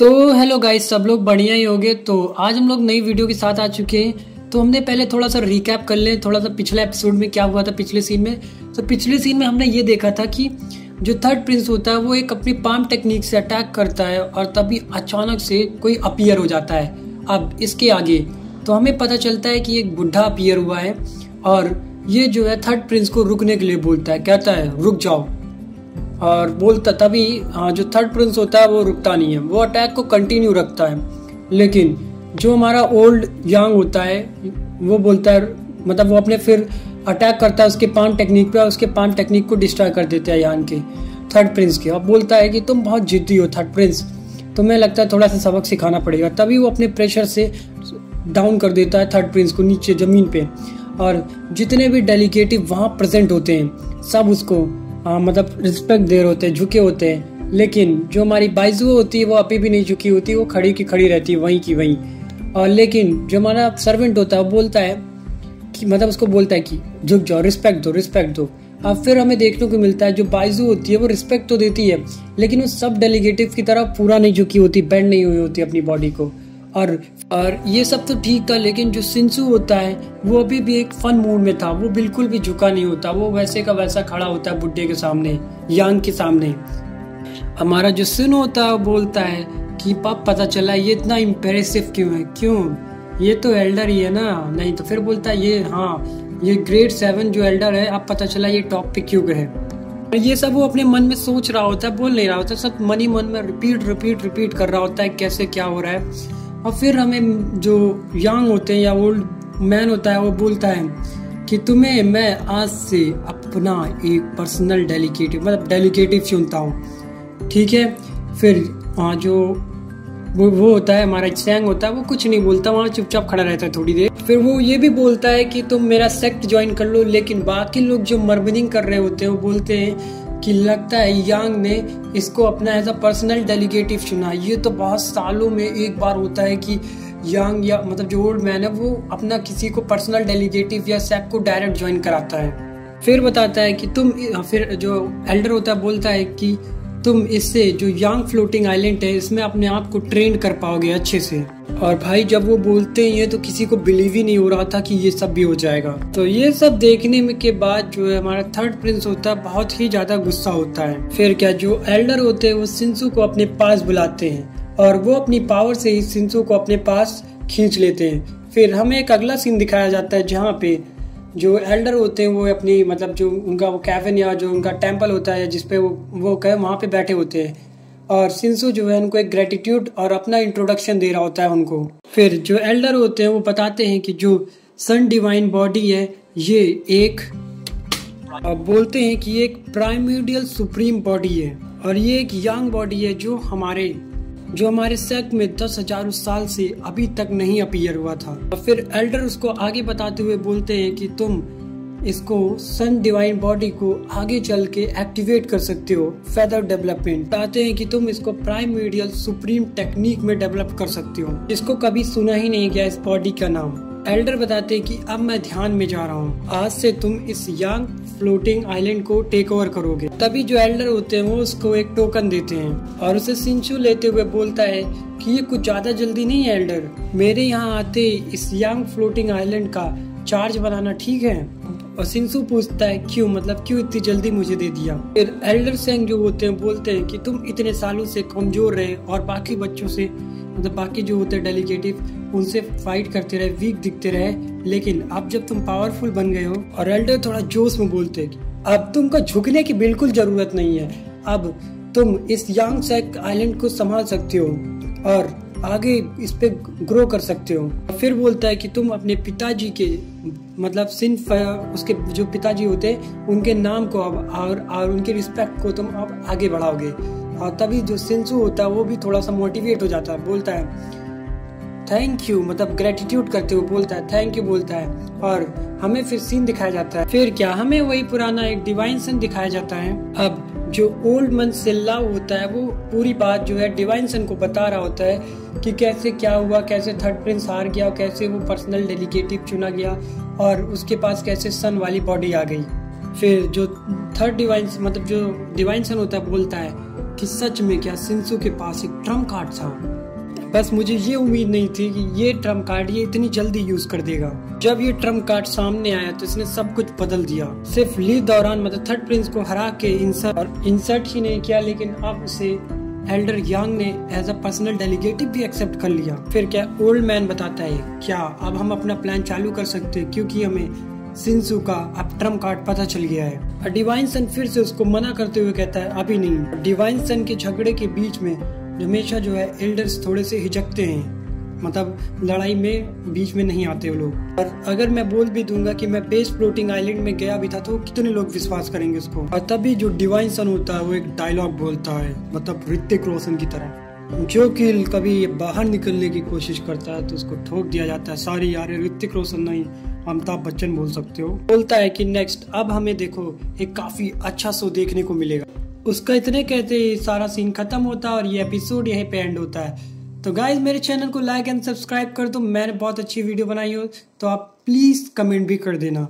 तो hello guys, सब लोग बढ़िया ही होंगे। तो आज हम लोग नई वीडियो के साथ आ चुके हैं। तो हमने पहले थोड़ा सा रिकैप कर लें, थोड़ा सा पिछला एपिसोड में क्या हुआ था पिछले सीन में। तो पिछले सीन में हमने ये देखा था कि जो थर्ड प्रिंस होता है वो एक अपनी पाम टेक्निक से अटैक करता है और तभी अचानक से कोई अपीयर हो जाता है। अब इसके आगे तो हमें पता चलता है कि एक बुढ़ा अपीयर हुआ है और ये जो है थर्ड प्रिंस को रुकने के लिए बोलता है, कहता है रुक जाओ। और बोलता तभी जो थर्ड प्रिंस होता है वो रुकता नहीं है, वो अटैक को कंटिन्यू रखता है। लेकिन जो हमारा ओल्ड यांग होता है वो बोलता है, मतलब वो अपने फिर अटैक करता है उसके पाम टेक्निक पे और उसके पाम टेक्निक को डिस्ट्रॉय कर देता है यांग के, थर्ड प्रिंस के। अब बोलता है कि तुम बहुत जिद्दी हो थर्ड प्रिंस, तुम्हें लगता है थोड़ा सा सबक सिखाना पड़ेगा। तभी वो अपने प्रेशर से डाउन कर देता है थर्ड प्रिंस को नीचे ज़मीन पे। और जितने भी डेलीगेटिव वहाँ प्रेजेंट होते हैं सब उसको मतलब रिस्पेक्ट दे रहे होते हैं, झुके होते हैं। लेकिन जो हमारी बाइजू होती है वो अभी भी नहीं झुकी होती, वो खड़ी की खड़ी रहती है वहीं की वहीं। और लेकिन जो हमारा सर्वेंट होता है वो बोलता है कि मतलब उसको बोलता है कि झुक जाओ, रिस्पेक्ट दो रिस्पेक्ट दो। अब फिर हमें देखने को मिलता है जो बाइजू होती है वो रिस्पेक्ट तो देती है लेकिन वो सब डेलीगेटिव की तरह पूरा नहीं झुकी होती, बेंड नहीं हुई होती अपनी बॉडी को। और ये सब तो ठीक था, लेकिन जो सिंसू होता है वो अभी भी एक फन मूड में था, वो बिल्कुल भी झुका नहीं होता, वो वैसे का वैसा खड़ा होता है बुड्ढे के सामने, यांग के सामने। हमारा जो सिन होता है वो बोलता है कि पाप पता चला ये इतना इम्प्रेसिव क्यों है, क्यों ये तो एल्डर ही है ना। नहीं तो फिर बोलता है ये ग्रेड 7 जो एल्डर है, अब पता चला ये टॉप पे क्यों है। ये सब वो अपने मन में सोच रहा होता है, बोल नहीं रहा होता, सब मन ही मन में रिपीट कर रहा होता है कैसे क्या हो रहा है। और फिर हमें जो यंग होते हैं या ओल्ड मैन होता है वो बोलता है कि तुम्हें मैं आज से अपना एक पर्सनल डेलीगेटिव चुनता हूँ, ठीक है। फिर जो वो होता है हमारा चैंग होता है वो कुछ नहीं बोलता, वहाँ चुपचाप खड़ा रहता है थोड़ी देर। फिर वो ये भी बोलता है कि तुम मेरा सेक्ट ज्वाइन कर लो। लेकिन बाकी लोग जो मर्मनिंग कर रहे होते हैं वो बोलते हैं कि लगता है यांग ने इसको अपना एज अ पर्सनल डेलीगेटिव चुना। ये तो बहुत सालों में एक बार होता है कि यांग या मतलब जो ओल्ड मैन है वो अपना किसी को पर्सनल डेलीगेटिव या सेक्ट को डायरेक्ट ज्वाइन कराता है। फिर बताता है कि फिर जो एल्डर होता है बोलता है कि तुम इससे जो यांग फ्लोटिंग आइलैंड है इसमें अपने आप को ट्रेन कर पाओगे अच्छे से। और भाई जब वो बोलते हैं तो किसी को बिलीव ही नहीं हो रहा था कि ये सब भी हो जाएगा। तो ये सब देखने में के बाद जो है हमारा थर्ड प्रिंस होता है बहुत ही ज्यादा गुस्सा होता है। फिर क्या जो एल्डर होते हैं वो सिंसू को अपने पास बुलाते हैं और वो अपनी पावर से ही सिंसू को अपने पास खींच लेते हैं। फिर हमें एक अगला सीन दिखाया जाता है जहाँ पे जो एल्डर होते हैं वो अपनी मतलब जो उनका वो कैबिन या जो उनका टेम्पल होता है जिसपे वो वहाँ पे बैठे होते हैं और सिंसू जो है उनको एक ग्रेटिट्यूड और अपना इंट्रोडक्शन दे रहा होता है उनको। फिर जो एल्डर होते हैं वो बताते हैं कि जो सन डिवाइन बॉडी है ये एक बोलते हैं कि एक प्राइमोर्डियल सुप्रीम बॉडी है और ये एक यंग बॉडी है जो हमारे सेक्ट में 10,000 साल से अभी तक नहीं अपीयर हुआ था। और फिर एल्डर उसको आगे बताते हुए बोलते हैं कि तुम इसको सन डिवाइन बॉडी को आगे चल के एक्टिवेट कर सकते हो फेदर डेवलपमेंट। बताते हैं कि तुम इसको प्राइमोर्डियल सुप्रीम टेक्निक में डेवलप कर सकते हो, जिसको कभी सुना ही नहीं गया इस बॉडी का नाम। एल्डर बताते हैं कि अब मैं ध्यान में जा रहा हूँ, आज से तुम इस यंग फ्लोटिंग आइलैंड को टेक ओवर करोगे। तभी जो एल्डर होते हैं वो उसको एक टोकन देते हैं और उसे सिंचू लेते हुए बोलता है कि ये कुछ ज्यादा जल्दी नहीं है एल्डर, मेरे यहाँ आते इस यंग फ्लोटिंग आइलैंड का चार्ज बनाना ठीक है। और सिंसू पूछता है क्यों, मतलब क्यों इतनी जल्दी मुझे दे दिया। फिर एल्डर सेंग जो होते हैं बोलते हैं कि तुम इतने सालों से कमजोर रहे और बाकी बच्चों से मतलब बाकी जो होते हैं डेलीगेटिव उनसे फाइट करते रहे, वीक दिखते रहे, लेकिन अब जब तुम पावरफुल बन गए हो। और एल्डर थोड़ा जोश में बोलते हैं कि अब तुमको झुकने की बिल्कुल जरूरत नहीं है, अब तुम इस यांग सेक्ट आइलैंड को संभाल सकते हो और आगे इस पे ग्रो कर सकते हो। फिर बोलता है कि तुम अपने पिताजी के मतलब उसके जो पिताजी होते हैं उनके नाम को अब और उनके रिस्पेक्ट को तुम अब आगे बढ़ाओगे। और तभी जो सिंसू होता है वो भी थोड़ा सा मोटिवेट हो जाता है, बोलता है थैंक यू, मतलब ग्रेटिट्यूड करते हुए बोलता है थैंक यू बोलता है। और हमें फिर सीन दिखाया जाता है, फिर क्या हमें वही पुराना एक डिवाइन सन दिखाया जाता है। अब जो ओल्ड मन सिल्ला होता है वो पूरी बात जो है डिवाइन सन को बता रहा होता है कि कैसे क्या हुआ, कैसे थर्ड प्रिंस हार गया, कैसे वो पर्सनल डेलीगेटिव चुना गया और उसके पास कैसे सन वाली बॉडी आ गई। फिर जो थर्ड डिवाइन मतलब जो डिवाइन सन होता है बोलता है कि सच में क्या शिंसू के पास एक ट्रम्प कार्ड था। बस मुझे ये उम्मीद नहीं थी कि ये ट्रम्प कार्ड ये इतनी जल्दी यूज कर देगा। जब ये ट्रम्प कार्ड सामने आया तो इसने सब कुछ बदल दिया। सिर्फ ली दौरान मतलब थर्ड प्रिंस को हरा के इंसर्ट ही नहीं किया, लेकिन अब उसे एल्डर यांग ने एज अ पर्सनल डेलीगेटिव भी एक्सेप्ट कर लिया। फिर क्या ओल्ड मैन बताता है क्या अब हम अपना प्लान चालू कर सकते हैं, क्योंकि हमें शिंसू का अब ट्रम्प कार्ड पता चल गया है। डिवाइन सन फिर से उसको मना करते हुए कहता है अभी नहीं। डिवाइन सन के झगड़े के बीच में हमेशा जो है एल्डर्स थोड़े से हिचकते हैं, मतलब लड़ाई में बीच में नहीं आते वो लोग। और अगर मैं बोल भी दूंगा कि मैं बेस फ्लोटिंग आइलैंड में गया भी था तो कितने लोग विश्वास करेंगे उसको। और तभी जो डिवाइन सन होता है वो एक डायलॉग बोलता है, मतलब ऋतिक रोशन की तरह, जो कि कभी बाहर निकलने की कोशिश करता है तो उसको ठोक दिया जाता है। सॉरी यार, ऋतिक रोशन नहीं, अमिताभ बच्चन बोल सकते हो। बोलता है कि नेक्स्ट अब हमें देखो एक काफी अच्छा शो देखने को मिलेगा। उसका इतने कहते ही सारा सीन खत्म होता है और ये एपिसोड यहीं पे एंड होता है। तो गाइज मेरे चैनल को लाइक एंड सब्सक्राइब कर दो। मैंने बहुत अच्छी वीडियो बनाई हो तो आप प्लीज कमेंट भी कर देना।